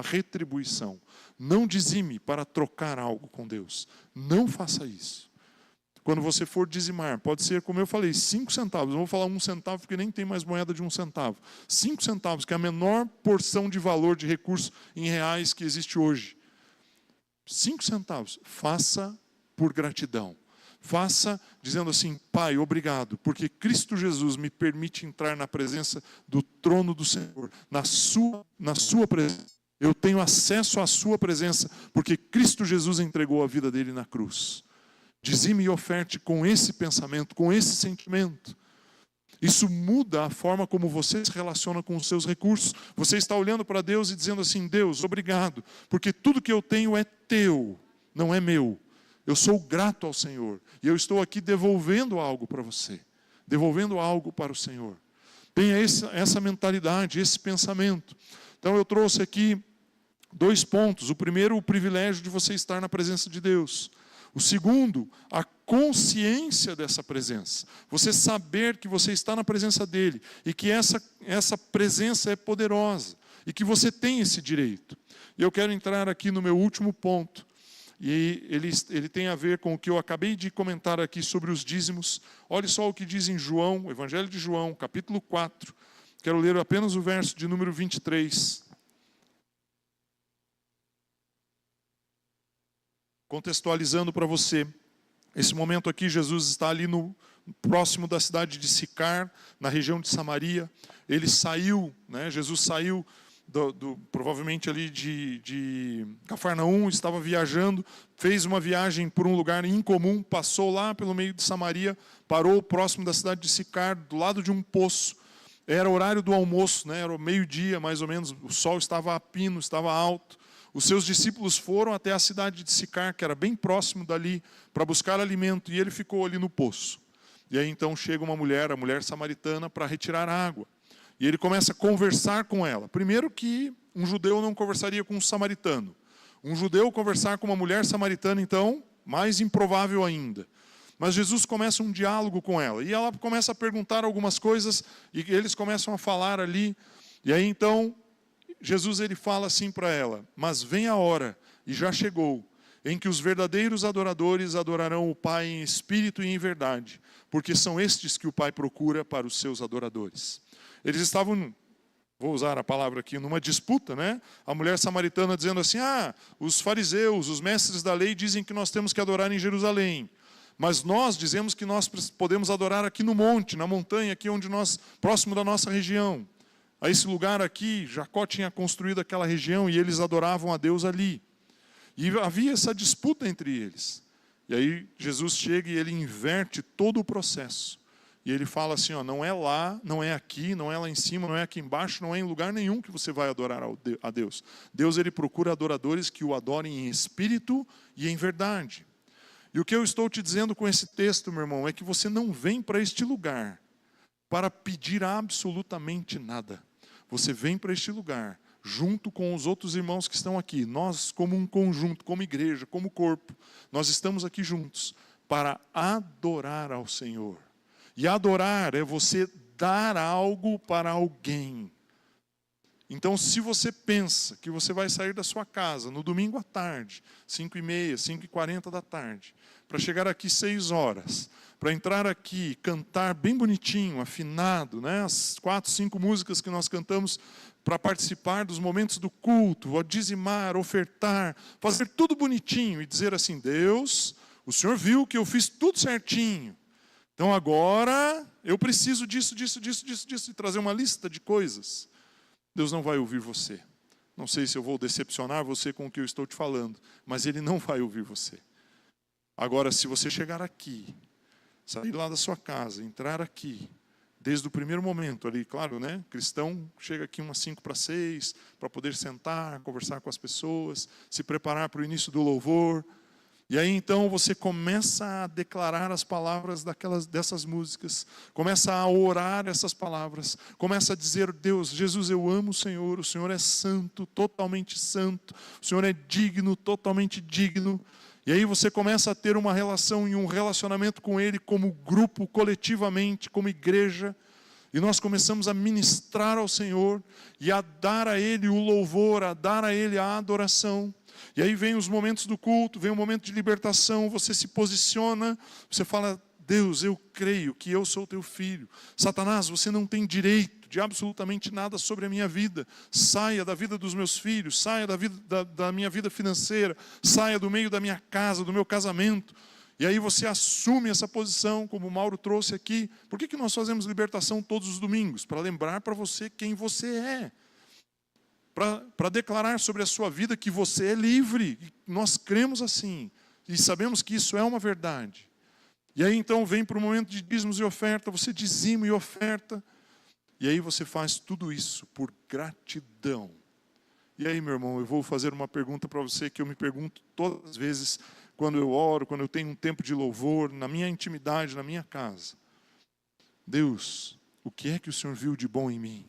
retribuição. Não dizime para trocar algo com Deus. Não faça isso. Quando você for dizimar, pode ser, como eu falei, 5 centavos. Não vou falar 1 centavo, porque nem tem mais moeda de 1 centavo. 5 centavos, que é a menor porção de valor de recurso em reais que existe hoje. 5 centavos. Faça por gratidão. Faça dizendo assim: Pai, obrigado, porque Cristo Jesus me permite entrar na presença do trono do Senhor, na sua presença. Eu tenho acesso à sua presença, porque Cristo Jesus entregou a vida dele na cruz. Dizime e oferte com esse pensamento, com esse sentimento. Isso muda a forma como você se relaciona com os seus recursos. Você está olhando para Deus e dizendo assim: Deus, obrigado, porque tudo que eu tenho é teu, não é meu. Eu sou grato ao Senhor. E eu estou aqui devolvendo algo para você. Devolvendo algo para o Senhor. Tenha essa mentalidade, esse pensamento. Então eu trouxe aqui 2 pontos. O primeiro, o privilégio de você estar na presença de Deus. O segundo, a consciência dessa presença. Você saber que você está na presença dEle. E que essa presença é poderosa. E que você tem esse direito. E eu quero entrar aqui no meu último ponto. E ele tem a ver com o que eu acabei de comentar aqui sobre os dízimos. Olhe só o que diz em João, Evangelho de João, capítulo 4. Quero ler apenas o verso de número 23. Contextualizando para você. Esse momento aqui, Jesus está ali próximo da cidade de Sicar, na região de Samaria. Ele saiu, Jesus saiu provavelmente ali de Cafarnaum, estava viajando, fez uma viagem por um lugar incomum, passou lá pelo meio de Samaria, parou próximo da cidade de Sicar, do lado de um poço. Era o horário do almoço, era o meio-dia mais ou menos, o sol estava a pino, estava alto. Os seus discípulos foram até a cidade de Sicar, que era bem próximo dali, para buscar alimento, e ele ficou ali no poço. E aí então chega uma mulher, a mulher samaritana, para retirar água. E ele começa a conversar com ela. Primeiro que um judeu não conversaria com um samaritano. Um judeu conversar com uma mulher samaritana, então, mais improvável ainda. Mas Jesus começa um diálogo com ela. E ela começa a perguntar algumas coisas, e eles começam a falar ali. E aí então, Jesus ele fala assim para ela: mas vem a hora, e já chegou, em que os verdadeiros adoradores adorarão o Pai em espírito e em verdade, porque são estes que o Pai procura para os seus adoradores. Eles estavam, vou usar a palavra aqui, numa disputa, A mulher samaritana dizendo assim: os fariseus, os mestres da lei dizem que nós temos que adorar em Jerusalém. Mas nós dizemos que nós podemos adorar aqui no monte, na montanha, aqui onde próximo da nossa região. A esse lugar aqui, Jacó tinha construído aquela região e eles adoravam a Deus ali. E havia essa disputa entre eles. E aí Jesus chega e ele inverte todo o processo. E ele fala assim: não é lá, não é aqui, não é lá em cima, não é aqui embaixo, não é em lugar nenhum que você vai adorar a Deus. Deus ele procura adoradores que o adorem em espírito e em verdade. E o que eu estou te dizendo com esse texto, meu irmão, é que você não vem para este lugar para pedir absolutamente nada. Você vem para este lugar junto com os outros irmãos que estão aqui. Nós, como um conjunto, como igreja, como corpo, nós estamos aqui juntos para adorar ao Senhor. E adorar é você dar algo para alguém. Então, se você pensa que você vai sair da sua casa no domingo à tarde, 5h30, 5h40 da tarde, para chegar aqui 6 horas, para entrar aqui, cantar bem bonitinho, afinado, as 4, 5 músicas que nós cantamos para participar dos momentos do culto, dizimar, ofertar, fazer tudo bonitinho e dizer assim: Deus, o Senhor viu que eu fiz tudo certinho. Então agora eu preciso disso, e trazer uma lista de coisas. Deus não vai ouvir você. Não sei se eu vou decepcionar você com o que eu estou te falando, mas ele não vai ouvir você. Agora, se você chegar aqui, sair lá da sua casa, entrar aqui, desde o primeiro momento ali, claro, né? Cristão chega aqui umas 5 para 6, para poder sentar, conversar com as pessoas, se preparar para o início do louvor. E aí então você começa a declarar as palavras dessas músicas, começa a orar essas palavras, começa a dizer: Deus, Jesus, eu amo o Senhor é santo, totalmente santo, o Senhor é digno, totalmente digno. E aí você começa a ter uma relação e um relacionamento com Ele como grupo, coletivamente, como igreja. E nós começamos a ministrar ao Senhor e a dar a Ele o louvor, a dar a Ele a adoração. E aí vem os momentos do culto, vem o momento de libertação, você se posiciona, você fala: Deus, eu creio que eu sou teu filho. Satanás, você não tem direito de absolutamente nada sobre a minha vida. Saia da vida dos meus filhos, saia da minha vida financeira, saia do meio da minha casa, do meu casamento. E aí você assume essa posição, como o Mauro trouxe aqui. Por que nós fazemos libertação todos os domingos? Para lembrar para você quem você é. Para declarar sobre a sua vida que você é livre. Nós cremos assim. E sabemos que isso é uma verdade. E aí então vem para o momento de dízimos e oferta. Você dizima e oferta. E aí você faz tudo isso por gratidão. E aí, meu irmão, eu vou fazer uma pergunta para você que eu me pergunto todas as vezes quando eu oro, quando eu tenho um tempo de louvor, na minha intimidade, na minha casa. Deus, o que é que o Senhor viu de bom em mim?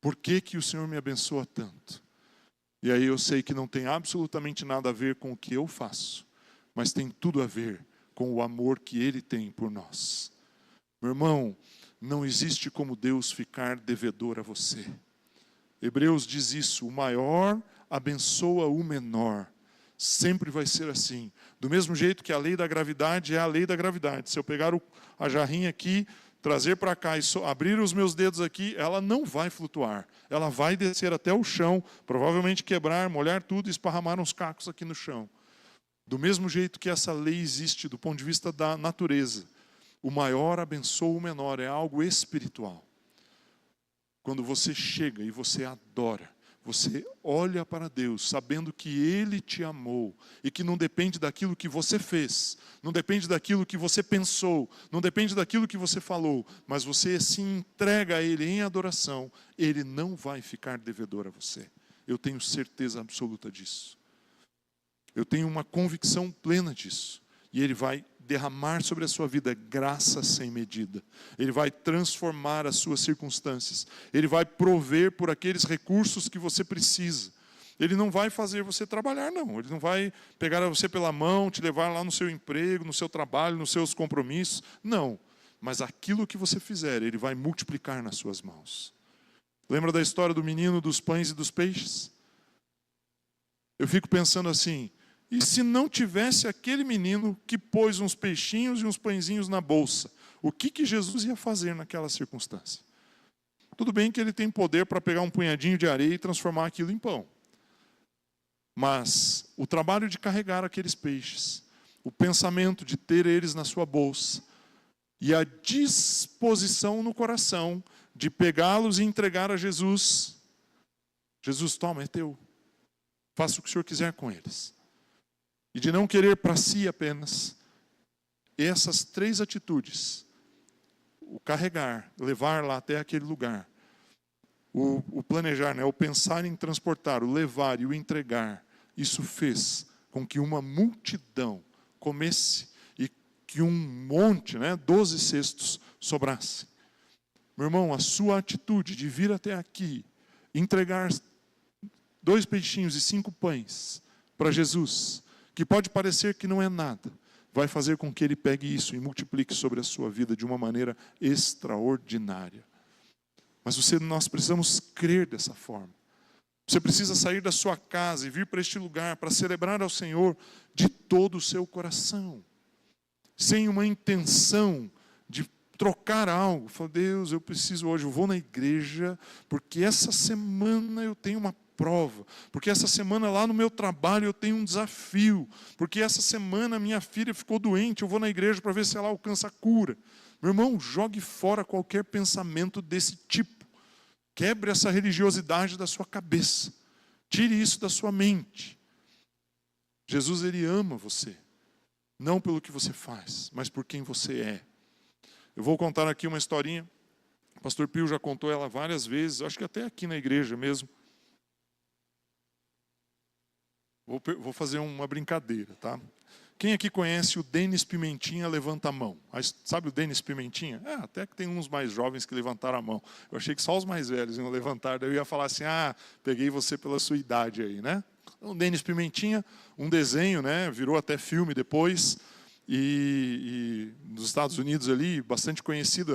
Por que o Senhor me abençoa tanto? E aí eu sei que não tem absolutamente nada a ver com o que eu faço, mas tem tudo a ver com o amor que Ele tem por nós. Meu irmão, não existe como Deus ficar devedor a você. Hebreus diz isso: o maior abençoa o menor. Sempre vai ser assim. Do mesmo jeito que a lei da gravidade é a lei da gravidade. Se eu pegar a jarrinha aqui, trazer para cá e abrir os meus dedos aqui, ela não vai flutuar. Ela vai descer até o chão, provavelmente quebrar, molhar tudo e esparramar uns cacos aqui no chão. Do mesmo jeito que essa lei existe do ponto de vista da natureza, o maior abençoa o menor, é algo espiritual. Quando você chega e você adora, você olha para Deus, sabendo que Ele te amou, e que não depende daquilo que você fez, não depende daquilo que você pensou, não depende daquilo que você falou, mas você se entrega a Ele em adoração, Ele não vai ficar devedor a você. Eu tenho certeza absoluta disso. Eu tenho uma convicção plena disso. E Ele vai derramar sobre a sua vida graça sem medida. Ele vai transformar as suas circunstâncias. Ele vai prover por aqueles recursos que você precisa. Ele não vai fazer você trabalhar, não. Ele não vai pegar você pela mão, te levar lá no seu emprego, no seu trabalho, nos seus compromissos. Não. Mas aquilo que você fizer, Ele vai multiplicar nas suas mãos. Lembra da história do menino dos pães e dos peixes? Eu fico pensando assim: e se não tivesse aquele menino que pôs uns peixinhos e uns pãezinhos na bolsa, o que Jesus ia fazer naquela circunstância? Tudo bem que ele tem poder para pegar um punhadinho de areia e transformar aquilo em pão. Mas o trabalho de carregar aqueles peixes, o pensamento de ter eles na sua bolsa, e a disposição no coração de pegá-los e entregar a Jesus. Jesus, toma, é teu. Faça o que o Senhor quiser com eles. E de não querer para si apenas. Essas 3 atitudes, o carregar, levar lá até aquele lugar, o planejar, né, o pensar em transportar, o levar e o entregar, isso fez com que uma multidão comesse e que um monte, 12 cestos sobrasse. Meu irmão, a sua atitude de vir até aqui, entregar 2 peixinhos e 5 pães para Jesus, que pode parecer que não é nada, vai fazer com que Ele pegue isso e multiplique sobre a sua vida de uma maneira extraordinária. Mas nós precisamos crer dessa forma. Você precisa sair da sua casa e vir para este lugar para celebrar ao Senhor de todo o seu coração, sem uma intenção de trocar algo. Fala: Deus, eu preciso hoje, eu vou na igreja, porque essa semana eu tenho uma prova, porque essa semana lá no meu trabalho eu tenho um desafio, porque essa semana minha filha ficou doente, eu vou na igreja para ver se ela alcança a cura. Meu irmão, jogue fora qualquer pensamento desse tipo. Quebre essa religiosidade da sua cabeça. Tire isso da sua mente. Jesus, ele ama você. Não pelo que você faz, mas por quem você é. Eu vou contar aqui uma historinha. O pastor Pio já contou ela várias vezes, acho que até aqui na igreja mesmo. Vou fazer uma brincadeira, tá? Quem aqui conhece o Denis Pimentinha, levanta a mão. Sabe o Denis Pimentinha? Até que tem uns mais jovens que levantaram a mão. Eu achei que só os mais velhos iam levantar, daí eu ia falar assim, peguei você pela sua idade aí, né? Então, Denis Pimentinha, um desenho, né? Virou até filme depois. E nos Estados Unidos ali, bastante conhecido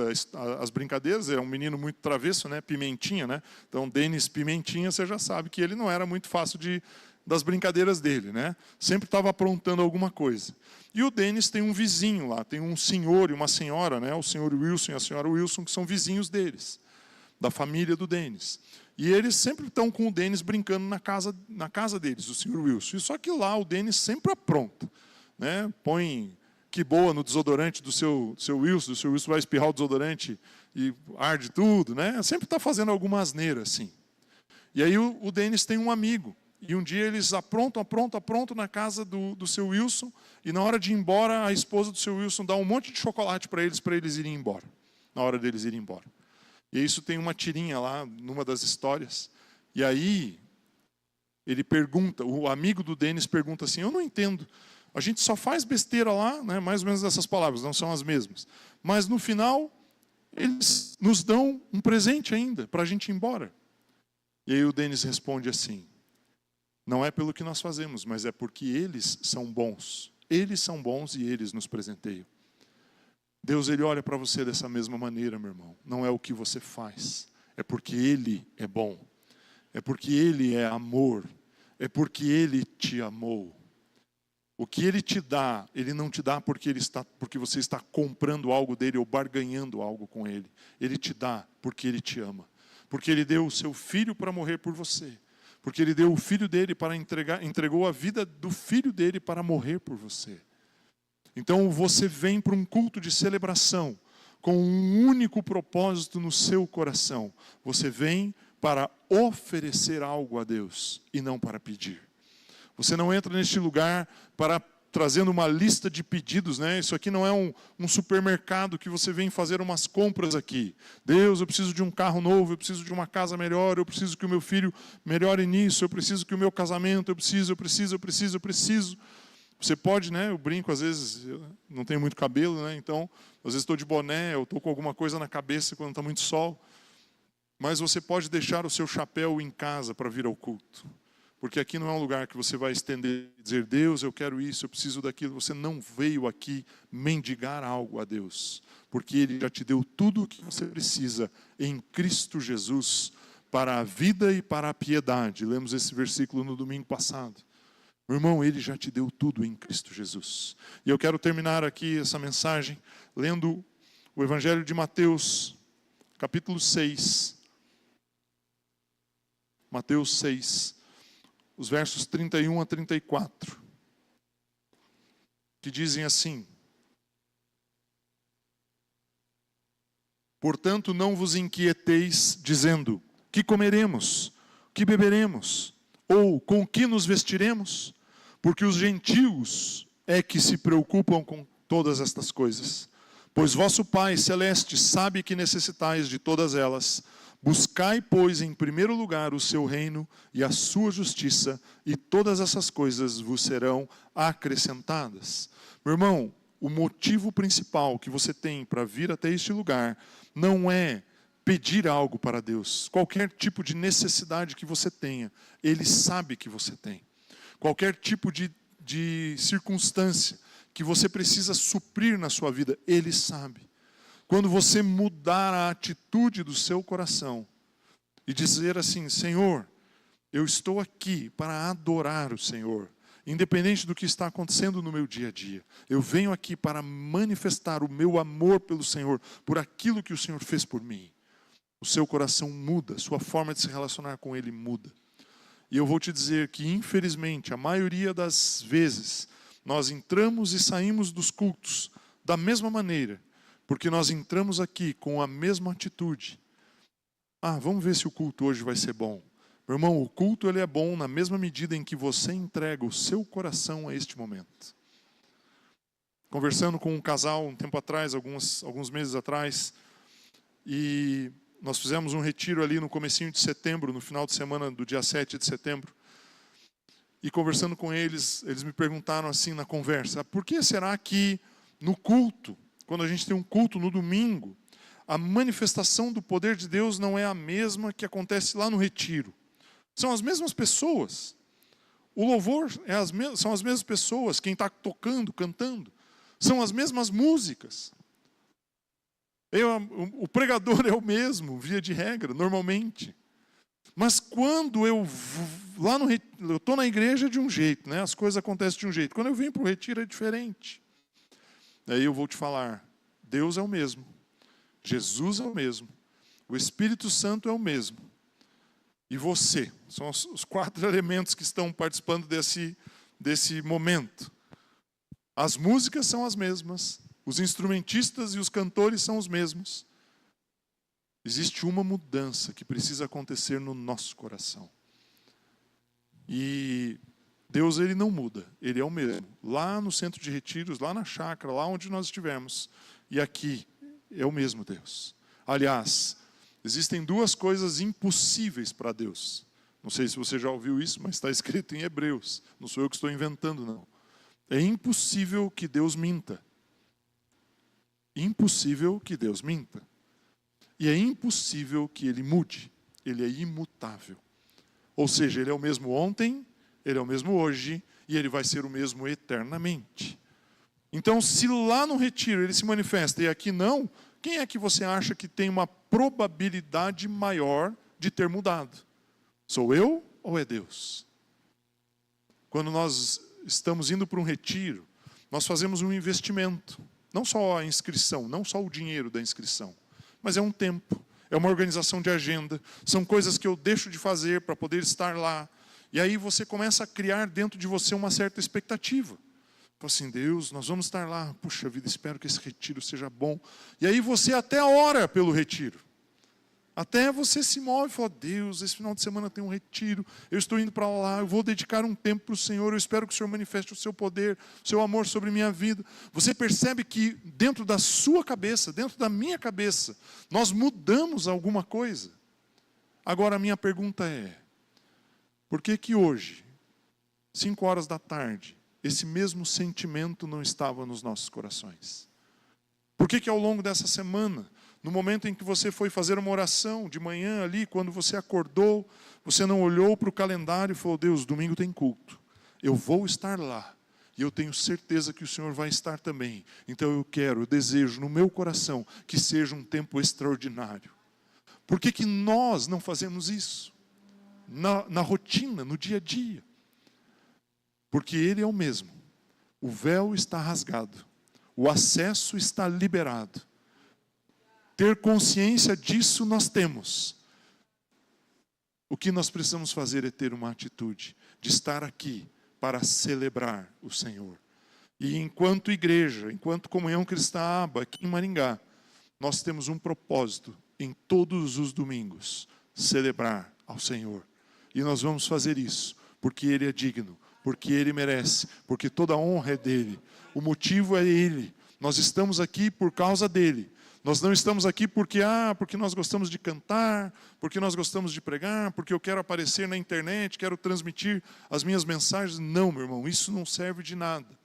as brincadeiras, é um menino muito travesso, né? Pimentinha, né? Então, Denis Pimentinha, você já sabe que ele não era muito fácil das brincadeiras dele, né? Sempre estava aprontando alguma coisa. E o Denis tem um vizinho lá, tem um senhor e uma senhora, né? O senhor Wilson e a senhora Wilson, que são vizinhos deles, da família do Denis. E eles sempre estão com o Denis brincando na casa deles, o senhor Wilson. E só que lá o Denis sempre apronta, né? Põe que boa no desodorante do seu Wilson, o seu Wilson vai espirrar o desodorante e arde tudo, né? Sempre está fazendo alguma asneira assim. E aí o Denis tem um amigo, e um dia eles aprontam na casa do seu Wilson, e na hora de ir embora, a esposa do seu Wilson dá um monte de chocolate para eles irem embora, na hora deles irem embora. E isso tem uma tirinha lá, numa das histórias, e aí ele pergunta, o amigo do Denis pergunta assim, eu não entendo, a gente só faz besteira lá, né, mais ou menos essas palavras, não são as mesmas. Mas no final, eles nos dão um presente ainda, para a gente ir embora. E aí o Denis responde assim, não é pelo que nós fazemos, mas é porque eles são bons. Eles são bons e eles nos presenteiam. Deus, ele olha para você dessa mesma maneira, meu irmão. Não é o que você faz, é porque ele é bom. É porque ele é amor. É porque ele te amou. O que ele te dá, ele não te dá porque você está comprando algo dele ou barganhando algo com ele. Ele te dá porque ele te ama. Porque ele deu o seu filho para morrer por você. Porque ele deu o filho dele para entregou a vida do filho dele para morrer por você. Então você vem para um culto de celebração com um único propósito no seu coração. Você vem para oferecer algo a Deus e não para pedir. Você não entra neste lugar trazendo uma lista de pedidos, né? Isso aqui não é um supermercado que você vem fazer umas compras aqui. Deus, eu preciso de um carro novo, eu preciso de uma casa melhor, eu preciso que o meu filho melhore nisso, eu preciso que o meu casamento, eu preciso. Você pode, né? Eu brinco, às vezes, eu não tenho muito cabelo, né? Então, às vezes estou de boné, eu estou com alguma coisa na cabeça quando está muito sol. Mas você pode deixar o seu chapéu em casa para vir ao culto. Porque aqui não é um lugar que você vai estender e dizer, Deus, eu quero isso, eu preciso daquilo. Você não veio aqui mendigar algo a Deus. Porque Ele já te deu tudo o que você precisa em Cristo Jesus para a vida e para a piedade. Lemos esse versículo no domingo passado. Meu irmão, Ele já te deu tudo em Cristo Jesus. E eu quero terminar aqui essa mensagem lendo o Evangelho de Mateus, capítulo 6. Mateus 6. Os versos 31 a 34, que dizem assim: portanto, não vos inquieteis, dizendo, que comeremos, que beberemos, ou com que nos vestiremos? Porque os gentios é que se preocupam com todas estas coisas. Pois vosso Pai Celeste sabe que necessitais de todas elas. Buscai, pois, em primeiro lugar o seu reino e a sua justiça, e todas essas coisas vos serão acrescentadas. Meu irmão, o motivo principal que você tem para vir até este lugar não é pedir algo para Deus. Qualquer tipo de necessidade que você tenha, Ele sabe que você tem. Qualquer tipo de circunstância que você precisa suprir na sua vida, Ele sabe. Quando você mudar a atitude do seu coração e dizer assim, Senhor, eu estou aqui para adorar o Senhor, independente do que está acontecendo no meu dia a dia. Eu venho aqui para manifestar o meu amor pelo Senhor, por aquilo que o Senhor fez por mim. O seu coração muda, sua forma de se relacionar com Ele muda. E eu vou te dizer que, infelizmente, a maioria das vezes, nós entramos e saímos dos cultos da mesma maneira, porque nós entramos aqui com a mesma atitude. Vamos ver se o culto hoje vai ser bom. Meu irmão, o culto ele é bom na mesma medida em que você entrega o seu coração a este momento. Conversando com um casal um tempo atrás, alguns meses atrás, e nós fizemos um retiro ali no comecinho de setembro, no final de semana do dia 7 de setembro. E conversando com eles, eles me perguntaram assim na conversa, por que será que no culto, quando a gente tem um culto no domingo, a manifestação do poder de Deus não é a mesma que acontece lá no retiro? São as mesmas pessoas. O louvor são as mesmas pessoas, quem está tocando, cantando. São as mesmas músicas. O pregador é o mesmo, via de regra, normalmente. Mas quando eu estou na igreja de um jeito, né? As coisas acontecem de um jeito. Quando eu venho para o retiro é diferente. Aí eu vou te falar, Deus é o mesmo, Jesus é o mesmo, o Espírito Santo é o mesmo. E você, são os 4 elementos que estão participando desse momento. As músicas são as mesmas, os instrumentistas e os cantores são os mesmos. Existe uma mudança que precisa acontecer no nosso coração. E Deus ele não muda, ele é o mesmo. Lá no centro de retiros, lá na chácara, lá onde nós estivermos, e aqui é o mesmo Deus. Aliás, existem 2 coisas impossíveis para Deus. Não sei se você já ouviu isso, mas está escrito em Hebreus. Não sou eu que estou inventando, não. É impossível que Deus minta. Impossível que Deus minta. E é impossível que Ele mude. Ele é imutável. Ou seja, Ele é o mesmo ontem, Ele é o mesmo hoje, e Ele vai ser o mesmo eternamente. Então, se lá no retiro Ele se manifesta e aqui não, quem é que você acha que tem uma probabilidade maior de ter mudado? Sou eu ou é Deus? Quando nós estamos indo para um retiro, nós fazemos um investimento. Não só a inscrição, não só o dinheiro da inscrição, mas é um tempo, é uma organização de agenda, são coisas que eu deixo de fazer para poder estar lá. E aí você começa a criar dentro de você uma certa expectativa. Fala assim, Deus, nós vamos estar lá, puxa vida, espero que esse retiro seja bom. E aí você até ora pelo retiro. Até você se move e fala, Deus, esse final de semana tem um retiro, eu estou indo para lá, eu vou dedicar um tempo para o Senhor, eu espero que o Senhor manifeste o seu poder, o seu amor sobre minha vida. Você percebe que dentro da sua cabeça, dentro da minha cabeça, nós mudamos alguma coisa. Agora a minha pergunta é, por que que hoje, 5 horas da tarde, esse mesmo sentimento não estava nos nossos corações? Por que que ao longo dessa semana, no momento em que você foi fazer uma oração de manhã ali, quando você acordou, você não olhou para o calendário e falou, Deus, domingo tem culto, eu vou estar lá, e eu tenho certeza que o Senhor vai estar também. Então eu desejo no meu coração que seja um tempo extraordinário. Por que que nós não fazemos isso? Na rotina, no dia a dia. Porque Ele é o mesmo. O véu está rasgado. O acesso está liberado. Ter consciência disso nós temos. O que nós precisamos fazer é ter uma atitude de estar aqui para celebrar o Senhor. E enquanto igreja, enquanto comunhão cristã Aba, aqui em Maringá, nós temos um propósito em todos os domingos, celebrar ao Senhor. E nós vamos fazer isso, porque Ele é digno, porque Ele merece, porque toda a honra é dEle. O motivo é Ele. Nós estamos aqui por causa dEle. Nós não estamos aqui porque nós gostamos de cantar, porque nós gostamos de pregar, porque eu quero aparecer na internet, quero transmitir as minhas mensagens. Não, meu irmão, isso não serve de nada.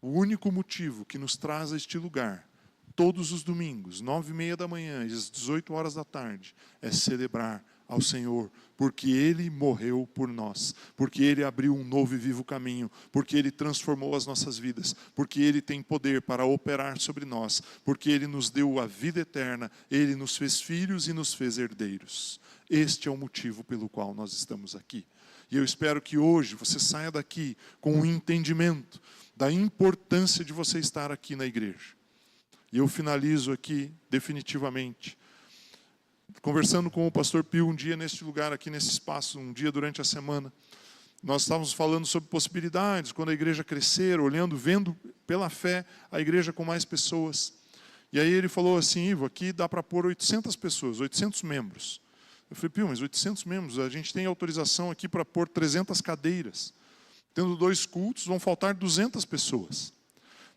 O único motivo que nos traz a este lugar, todos os domingos, 9h30 da manhã e às 18 horas da tarde, é celebrar ao Senhor, porque Ele morreu por nós, porque Ele abriu um novo e vivo caminho, porque Ele transformou as nossas vidas, porque Ele tem poder para operar sobre nós, porque Ele nos deu a vida eterna, Ele nos fez filhos e nos fez herdeiros. Este é o motivo pelo qual nós estamos aqui. E eu espero que hoje você saia daqui com um entendimento da importância de você estar aqui na igreja. E eu finalizo aqui definitivamente conversando com o pastor Pio um dia neste lugar, aqui nesse espaço, um dia durante a semana. Nós estávamos falando sobre possibilidades, quando a igreja crescer, olhando, vendo pela fé a igreja com mais pessoas. E aí ele falou assim, Ivo, aqui dá para pôr 800 pessoas, 800 membros. Eu falei, Pio, mas 800 membros, a gente tem autorização aqui para pôr 300 cadeiras. Tendo 2 cultos, vão faltar 200 pessoas.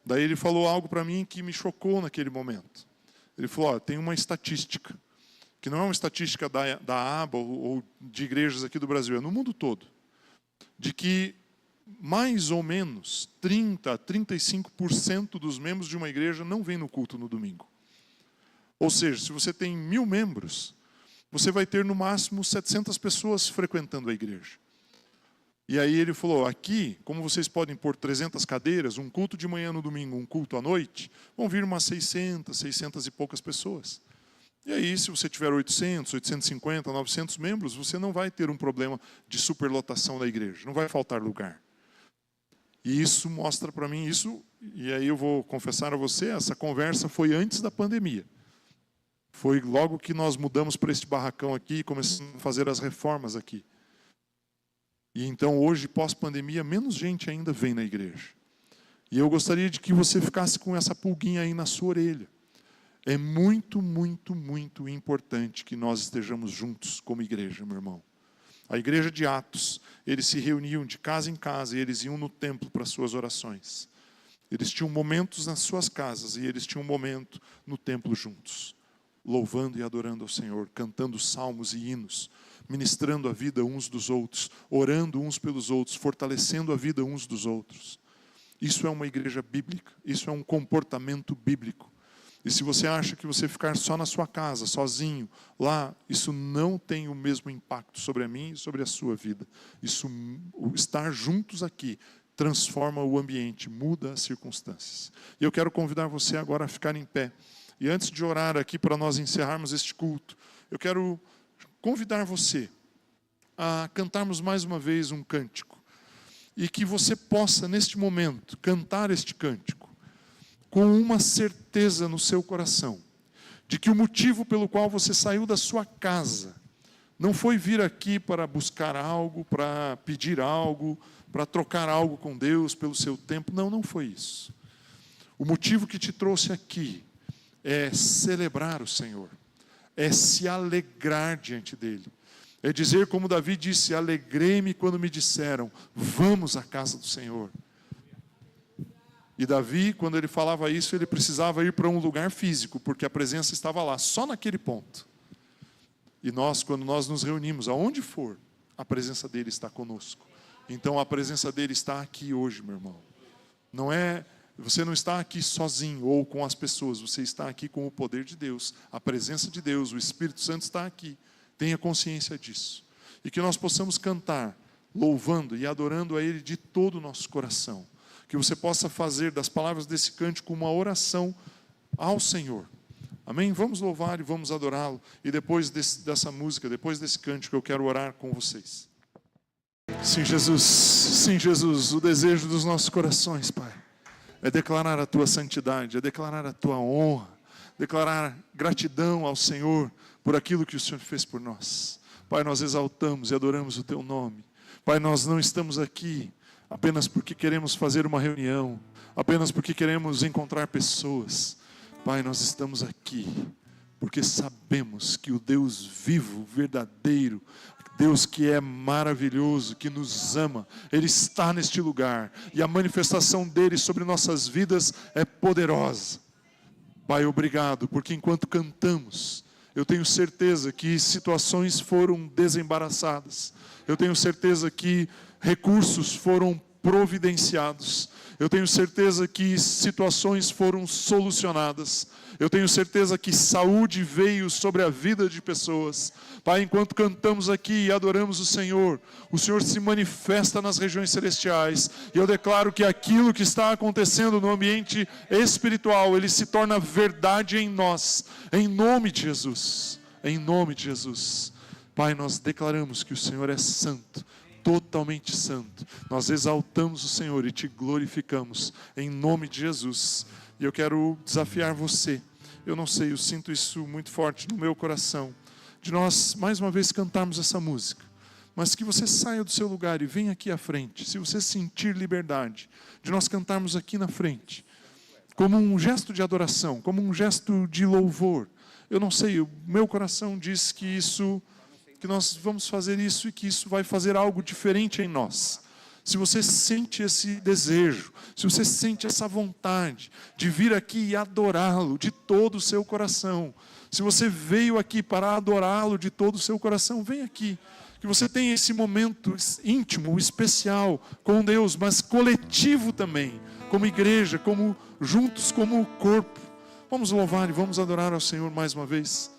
Daí ele falou algo para mim que me chocou naquele momento. Ele falou, tem uma estatística, que não é uma estatística da ABA ou de igrejas aqui do Brasil, é no mundo todo, de que mais ou menos 30% a 35% dos membros de uma igreja não vêm no culto no domingo. Ou seja, se você tem 1000 membros, você vai ter no máximo 700 pessoas frequentando a igreja. E aí ele falou, aqui, como vocês podem pôr 300 cadeiras, um culto de manhã no domingo, um culto à noite, vão vir umas 600 e poucas pessoas. E aí, se você tiver 800, 850, 900 membros, você não vai ter um problema de superlotação da igreja, não vai faltar lugar. E isso mostra para mim, e aí eu vou confessar a você, essa conversa foi antes da pandemia. Foi logo que nós mudamos para este barracão aqui e começamos a fazer as reformas aqui. E então hoje, pós-pandemia, menos gente ainda vem na igreja. E eu gostaria de que você ficasse com essa pulguinha aí na sua orelha. É muito, muito, muito importante que nós estejamos juntos como igreja, meu irmão. A igreja de Atos, eles se reuniam de casa em casa e eles iam no templo para suas orações. Eles tinham momentos nas suas casas e eles tinham um momento no templo juntos, louvando e adorando ao Senhor, cantando salmos e hinos, ministrando a vida uns dos outros, orando uns pelos outros, fortalecendo a vida uns dos outros. Isso é uma igreja bíblica, isso é um comportamento bíblico. E se você acha que você ficar só na sua casa, sozinho, lá, isso não tem o mesmo impacto sobre a mim e sobre a sua vida. Isso, estar juntos aqui, transforma o ambiente, muda as circunstâncias. E eu quero convidar você agora a ficar em pé. E antes de orar aqui para nós encerrarmos este culto, eu quero convidar você a cantarmos mais uma vez um cântico. E que você possa, neste momento, cantar este cântico com uma certeza no seu coração, de que o motivo pelo qual você saiu da sua casa não foi vir aqui para buscar algo, para pedir algo, para trocar algo com Deus pelo seu tempo. Não, não foi isso. O motivo que te trouxe aqui é celebrar o Senhor, é se alegrar diante dEle. É dizer como Davi disse, alegrei-me quando me disseram, vamos à casa do Senhor. E Davi, quando ele falava isso, ele precisava ir para um lugar físico, porque a presença estava lá, só naquele ponto. E nós, quando nós nos reunimos, aonde for, a presença dele está conosco. Então a presença dele está aqui hoje, meu irmão. Você não está aqui sozinho ou com as pessoas, você está aqui com o poder de Deus, a presença de Deus, o Espírito Santo está aqui. Tenha consciência disso. E que nós possamos cantar, louvando e adorando a Ele de todo o nosso coração. Que você possa fazer das palavras desse cântico uma oração ao Senhor. Amém? Vamos louvar e vamos adorá-lo. E depois dessa música, depois desse cântico, eu quero orar com vocês. Sim, Jesus, o desejo dos nossos corações, Pai, é declarar a Tua santidade, é declarar a Tua honra, declarar gratidão ao Senhor por aquilo que o Senhor fez por nós. Pai, nós exaltamos e adoramos o Teu nome. Pai, nós não estamos aqui apenas porque queremos fazer uma reunião, apenas porque queremos encontrar pessoas. Pai, nós estamos aqui porque sabemos que o Deus vivo, verdadeiro, Deus que é maravilhoso, que nos ama, Ele está neste lugar e a manifestação dEle sobre nossas vidas é poderosa. Pai, obrigado, porque enquanto cantamos, eu tenho certeza que situações foram desembaraçadas, eu tenho certeza que recursos foram providenciados. Eu tenho certeza que situações foram solucionadas. Eu tenho certeza que saúde veio sobre a vida de pessoas. Pai, enquanto cantamos aqui e adoramos o Senhor se manifesta nas regiões celestiais. E eu declaro que aquilo que está acontecendo no ambiente espiritual, ele se torna verdade em nós. Em nome de Jesus. Em nome de Jesus. Pai, nós declaramos que o Senhor é santo. Totalmente santo. Nós exaltamos o Senhor e te glorificamos em nome de Jesus. E eu quero desafiar você. Eu não sei, eu sinto isso muito forte no meu coração, de nós mais uma vez cantarmos essa música, mas que você saia do seu lugar e venha aqui à frente, se você sentir liberdade, de nós cantarmos aqui na frente, como um gesto de adoração, como um gesto de louvor. Eu não sei, o meu coração diz que isso que nós vamos fazer isso e que isso vai fazer algo diferente em nós. Se você sente esse desejo, se você sente essa vontade de vir aqui e adorá-lo de todo o seu coração, se você veio aqui para adorá-lo de todo o seu coração, vem aqui. Que você tenha esse momento íntimo, especial com Deus, mas coletivo também, como igreja, como juntos, como corpo. Vamos louvar e vamos adorar ao Senhor mais uma vez.